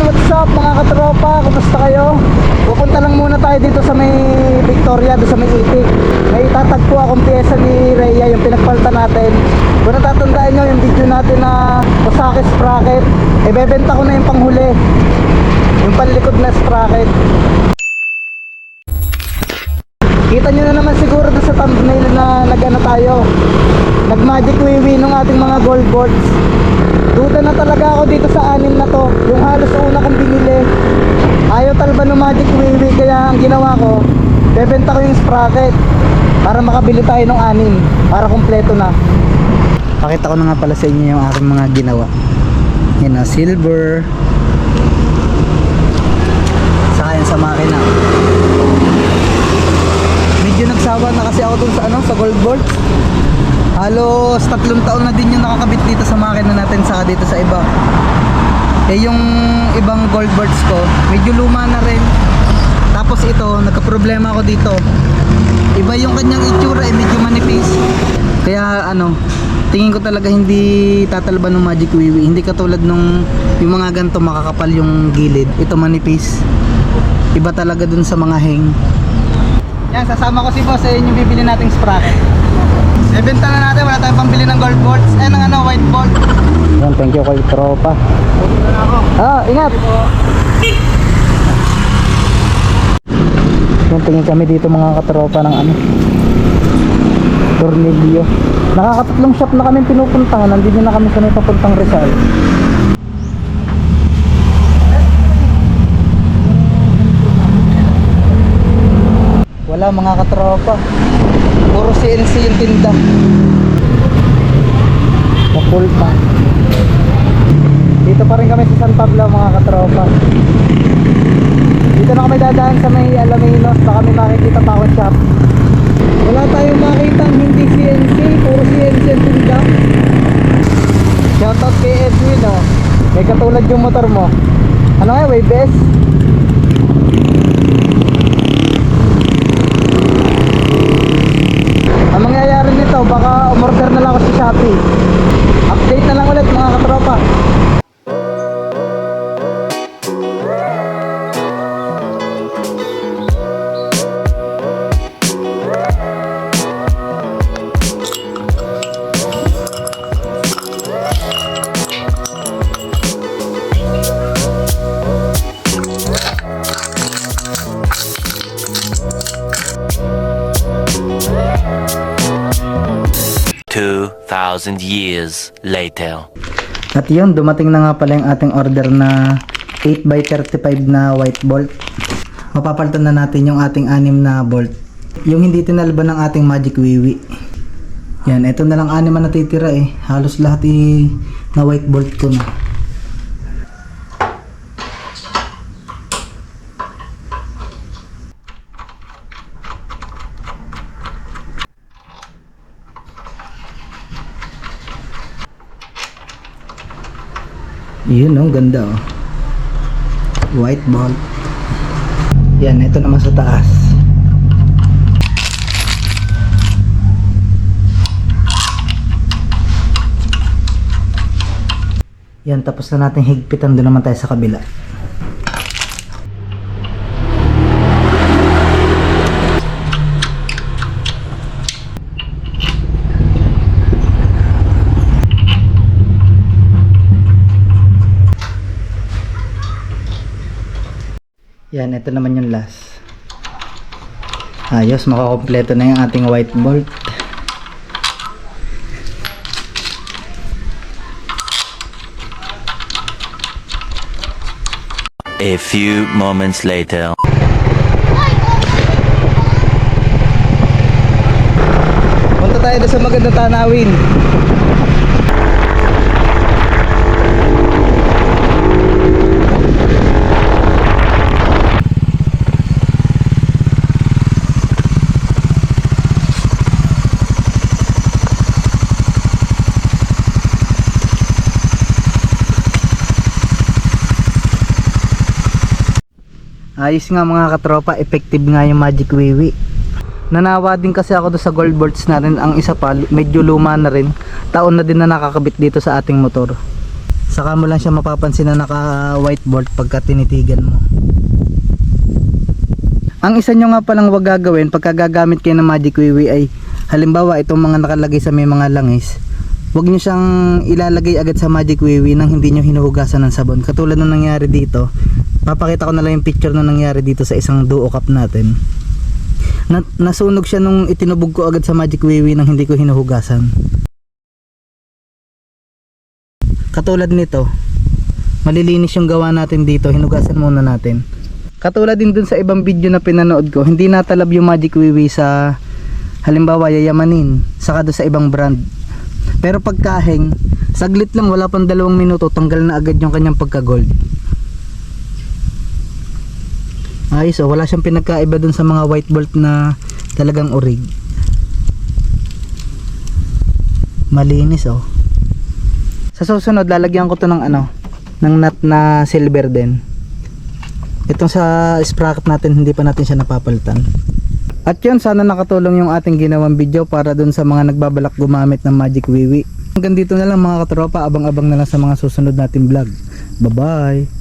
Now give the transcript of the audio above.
what's up mga katropa? Kumusta kayo? Pupunta lang muna tayo dito sa may Victoria, doon sa may itik. May itatagpo akong pyesa ni Rhea, yung pinagpalitan natin. Kung natatandaan nyo yung video natin na Osaki sprocket, bebenta ko na yung panghuli, yung panlikod na sprocket. Kita nyo na naman siguro doon sa thumbnail na nag-ano tayo, nag magic wiwi nung ating mga gold boards. Duda na talaga ako dito sa anim na to, yung halos una kong binili. Ayaw talaga ng magic wiwi, kaya ang ginawa ko, bebenta ko yung sprocket para makabili tayo ng anim, para kompleto na. Pakita ko na nga pala sa inyo yung aking mga ginawa. Yan na, silver, saka yan sa makina. Medyo nagsawa na kasi ako dun sa ano, sa gold board. Halos 3 taon na din yung nakakabit dito sa makina natin, saka dito sa iba. Eh yung ibang gold boards ko, medyo luma na rin. Tapos ito, nagka-problema ako dito. Iba yung kanyang itsura, medyo manipis. Kaya ano, tingin ko talaga hindi tatalban ng magic wiwi. Hindi katulad nung yung mga ganito makakapal yung gilid. Ito manipis. Iba talaga dun sa mga hang. Yan, sasama ko si boss sa yung bibili nating sprocket. Ibenta na natin, wala tayong pambili ng gold boards. Ng ano, white board. Yan, thank you kay tropa. Ingat. Yan, tingin kami dito mga katropa ng ano, tornilyo. Nakakatatlong shop na kami pinupuntahan. Nandito na kami sa may papuntang Rizal. Wala mga katropa, puro CNC yung tinda. Kapul pa. Dito pa rin kami sa San Pablo mga katropa. Dito na kami dadaan sa may Alaminos. Baka may makikita pa akong shop. Wala tayong makita hindi CNC, puro CNC yung tinda. Shoutout kay Edwin, oh. May katulad yung motor mo. Ano nga, Wave S? Ang mangyayari nito, baka umorder na lang ako sa Shopee. Update na lang ulit mga katropa. Thousand years later. At yun, dumating na nga pala yung ating order na 8x35 na white bolt. Mapapalitan na natin yung ating 6 na bolt, yung hindi tinalban ng ating magic wiwi. Yan, ito na lang 6 na natitira eh. Halos lahat na white bolt ko na. Yun oh, ganda oh. White bolt. Yan, ito naman sa taas. Yan, tapos na natin higpitan. Doon naman tayo sa kabila. Yan, ito naman yung last. Ayos, makakompleto na yung ating white bolt. A few moments later. Punta tayo doon sa magandang tanawin. Ayos nga mga katropa, effective nga yung magic wiwi. Nanawa din kasi ako doon sa gold boards natin. Ang isa pa medyo luma na rin, taon na din na nakakabit dito sa ating motor. Saka mo lang siya mapapansin na naka white bolt pagka tinitigan mo. Ang isa nyo nga palang wag gagawin pagka gagamit kayo ng Magic Wiwi ay halimbawa itong mga nakalagay sa may mga langis, wag nyo siyang ilalagay agad sa Magic Wiwi nang hindi nyo hinuhugasan ng sabon. Katulad nung nangyari dito, papakita ko na lang yung picture na nangyari dito sa isang duo cup natin. Nasunog siya nung itinubog ko agad sa Magic Wiwi nang hindi ko hinuhugasan. Katulad nito, malilinis yung gawa natin dito, hinugasan muna natin. Katulad din dun sa ibang video na pinanood ko, hindi natalab yung Magic Wiwi sa halimbawa yayamanin, saka doon sa ibang brand. Pero pagkaheng, saglit lang, wala pang 2 minuto, tanggal na agad yung kanyang pagka gold. Ayos oh, wala siyang pinagkaiba dun sa mga white bolt na talagang orig. Malinis oh. Sa susunod lalagyan ko to ng ng nut na silver din. Itong sa sprocket natin hindi pa natin siya napapalitan. At yun, sana nakatulong yung ating ginawang video para dun sa mga nagbabalak gumamit ng Magic Wiwi. Hanggang dito na lang mga katropa, abang-abang na lang sa mga susunod nating vlog. Bye bye.